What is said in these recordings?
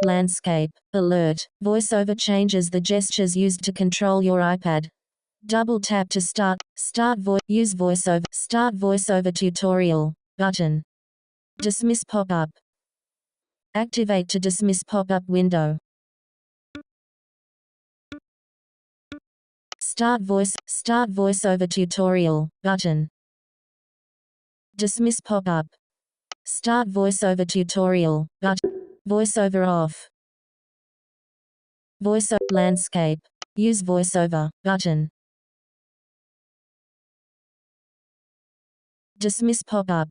landscape, alert, voiceover changes the gestures used to control your iPad. Double tap to start use voiceover, start voiceover tutorial, button. Dismiss pop-up. Activate to dismiss pop-up window. Start voiceover tutorial, button. Dismiss pop-up. Start voiceover tutorial, button. Voiceover off. Voiceover landscape. Use voiceover, button. Dismiss pop-up.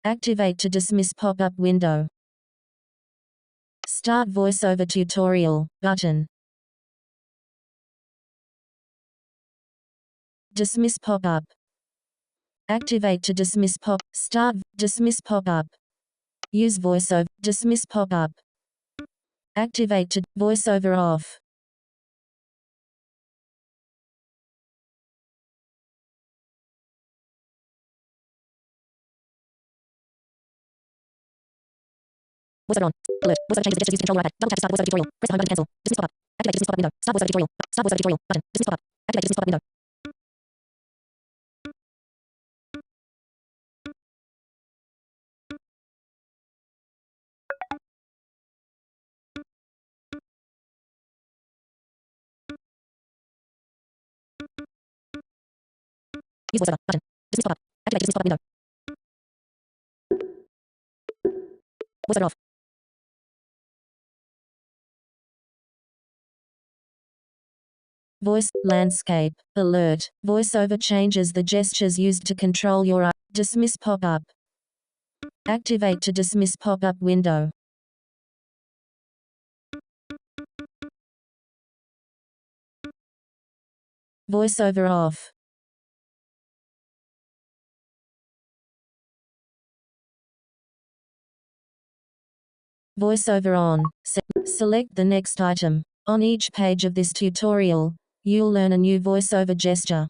Activate to dismiss pop-up window. Start voiceover tutorial, button. Dismiss pop-up. Activate to dismiss dismiss pop-up. Use voiceover, dismiss pop-up. Activate to voiceover off. Voiceover on. Alert. Voiceover changes the gestures used to control your iPad. Double tap to start voiceover tutorial. Press the home button to cancel. Dismiss pop-up. Activate dismiss pop-up window. Start voiceover tutorial. Start voiceover tutorial. Button. Dismiss pop-up. Activate dismiss pop-up window. Use voiceover. Button. Dismiss pop-up. Activate dismiss pop-up window. Voiceover off. Voice landscape alert. Voiceover changes the gestures used to control your dismiss pop-up. Activate to dismiss pop-up window. Voiceover off. Voiceover on. Select the next item. On each page of this tutorial, you'll learn a new voiceover gesture.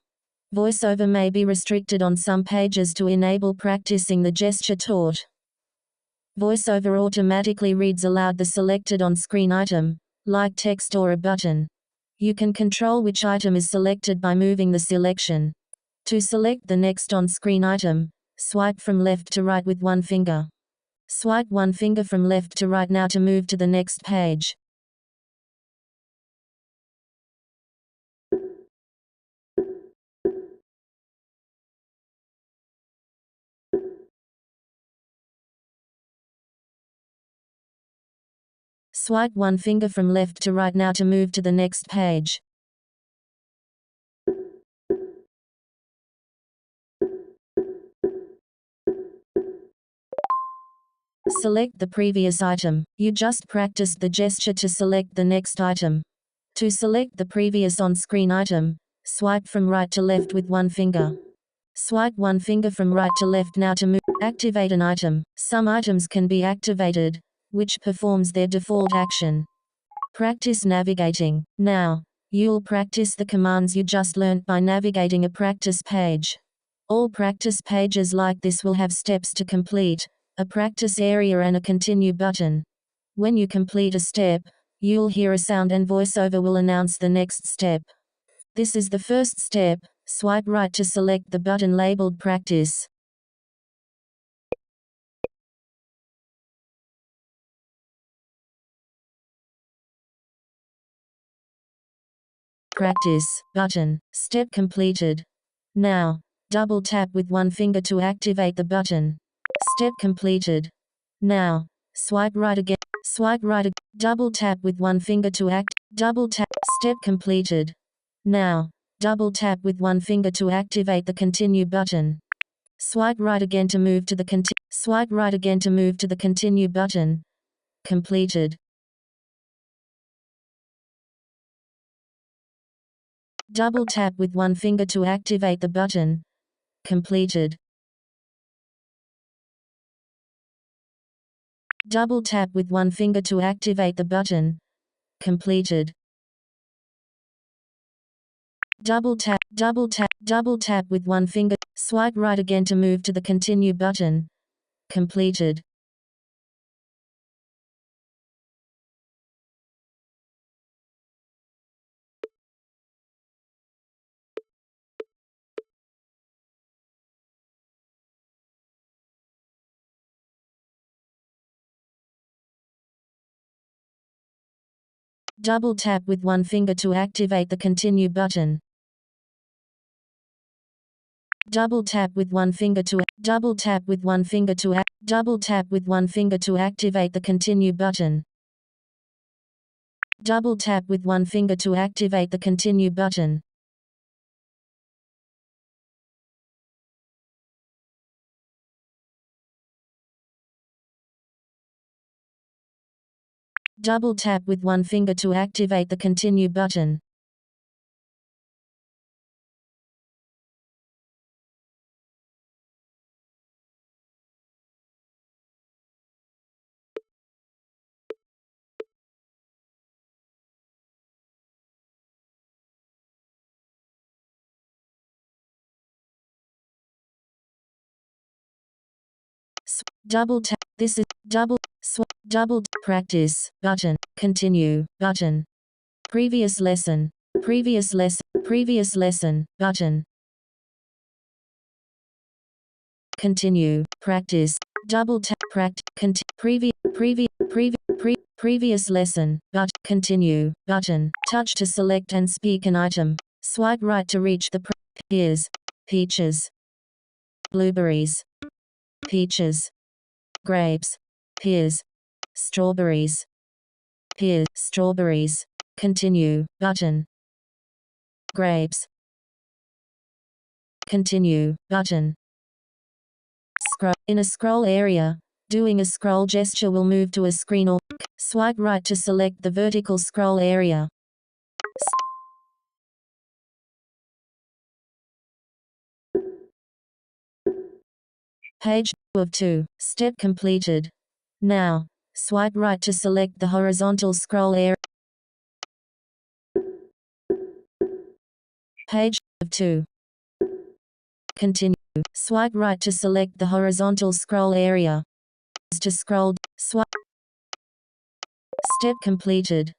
Voiceover may be restricted on some pages to enable practicing the gesture taught. Voiceover automatically reads aloud the selected on-screen item, like text or a button. You can control which item is selected by moving the selection. To select the next on-screen item, swipe from left to right with one finger. Swipe one finger from left to right now to move to the next page. Swipe one finger from left to right now to move to the next page. Select the previous item. You just practiced the gesture to select the next item. To select the previous on-screen item, swipe from right to left with one finger. Swipe one finger from right to left now to move. Activate an item. Some items can be activated, which performs their default action. Practice navigating. Now, you'll practice the commands you just learned by navigating a practice page. All practice pages like this will have steps to complete, a practice area and a continue button. When you complete a step, you'll hear a sound and voiceover will announce the next step. This is the first step. Swipe right to select the button labeled practice. Practice button. Step completed. Now, double tap with one finger to activate the button. Step completed. Now, swipe right again. Swipe right. Double tap with one finger to double tap. Step completed. Now, double tap with one finger to activate the continue button. Swipe right again to move to the swipe right again to move to the continue button. Completed. Double tap with one finger to activate the button. Completed. Double tap with one finger to activate the button. Completed. Double tap with one finger. Swipe right again to move to the continue button. Completed. Double tap with one finger to activate the continue button. Double tap with one finger to double tap with one finger to double tap with one finger to activate the continue button. Double tap with one finger to activate the continue button. Double tap with one finger to activate the continue button. Double tap. This is double double practice button. Continue button. Previous lesson. Previous lesson. Previous lesson button. Continue practice. Double tap. Previous lesson. But continue button. Touch to select and speak an item. Swipe right to reach the pears, peaches, blueberries, peaches, grapes, pears, strawberries, pears, strawberries. Continue button. Grapes. Continue button. Scroll. In a scroll area, doing a scroll gesture will move to a screen or swipe right to select the vertical scroll area. Page 2 of 2. Step completed. Now, swipe right to select the horizontal scroll area. Page of 2. Continue. Swipe right to select the horizontal scroll area. To scroll, swipe. Step completed.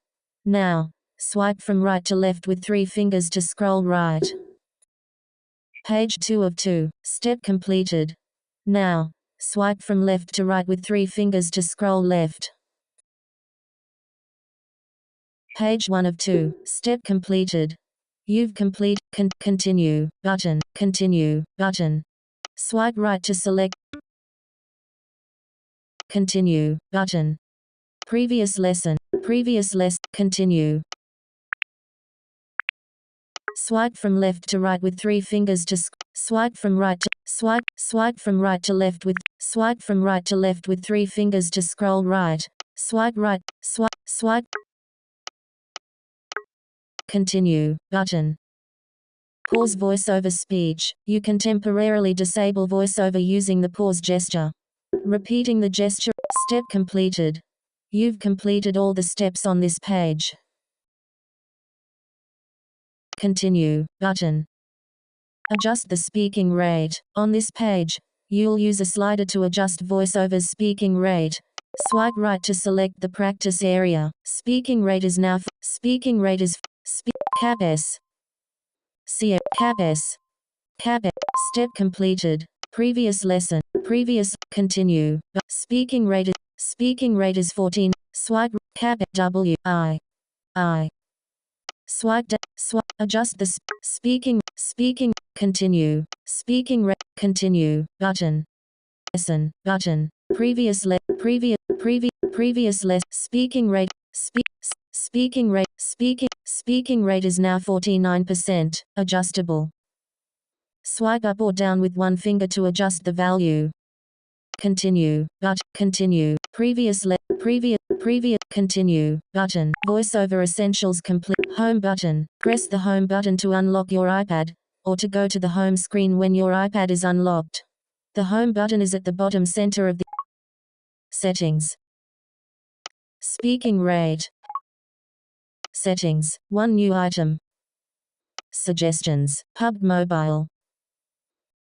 Now, swipe from right to left with 3 fingers to scroll right. Page 2 of 2. Step completed. Now, swipe from left to right with 3 fingers to scroll left. Page 1 of 2. Step completed. You've complete. Continue button. Continue button. Swipe right to select. Continue button. Previous lesson. Previous lesson. Continue. Swipe from left to right with 3 fingers to swipe from right to swipe from right to left with swipe from right to left with 3 fingers to scroll right. Swipe right. Swipe. Continue button. Pause voiceover speech. You can temporarily disable voiceover using the pause gesture. Repeating the gesture. Step completed. You've completed all the steps on this page. Continue button. Adjust the speaking rate. On this page, you'll use a slider to adjust voiceover's speaking rate. Swipe right to select the practice area. Speaking rate is now speaking rate is cap S. Cap S. Cap S. Step completed. Previous lesson. Previous. Continue. Speaking rate is 14. Swipe cap W I. Swipe adjust the speaking continue speaking rate continue button lesson button previous speaking rate speaking rate is now 49%. Adjustable. Swipe up or down with one finger to adjust the value. Continue continue previous continue button. VoiceOver Essentials complete. Home button. Press the home button to unlock your iPad, or to go to the home screen when your iPad is unlocked. The home button is at the bottom center of the settings. Speaking rate. Settings. 1 new item. Suggestions. PUBG Mobile.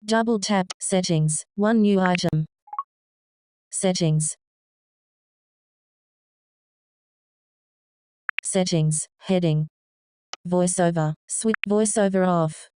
Double tap. Settings. 1 new item. Settings. Settings. Heading. VoiceOver. Switch. VoiceOver off.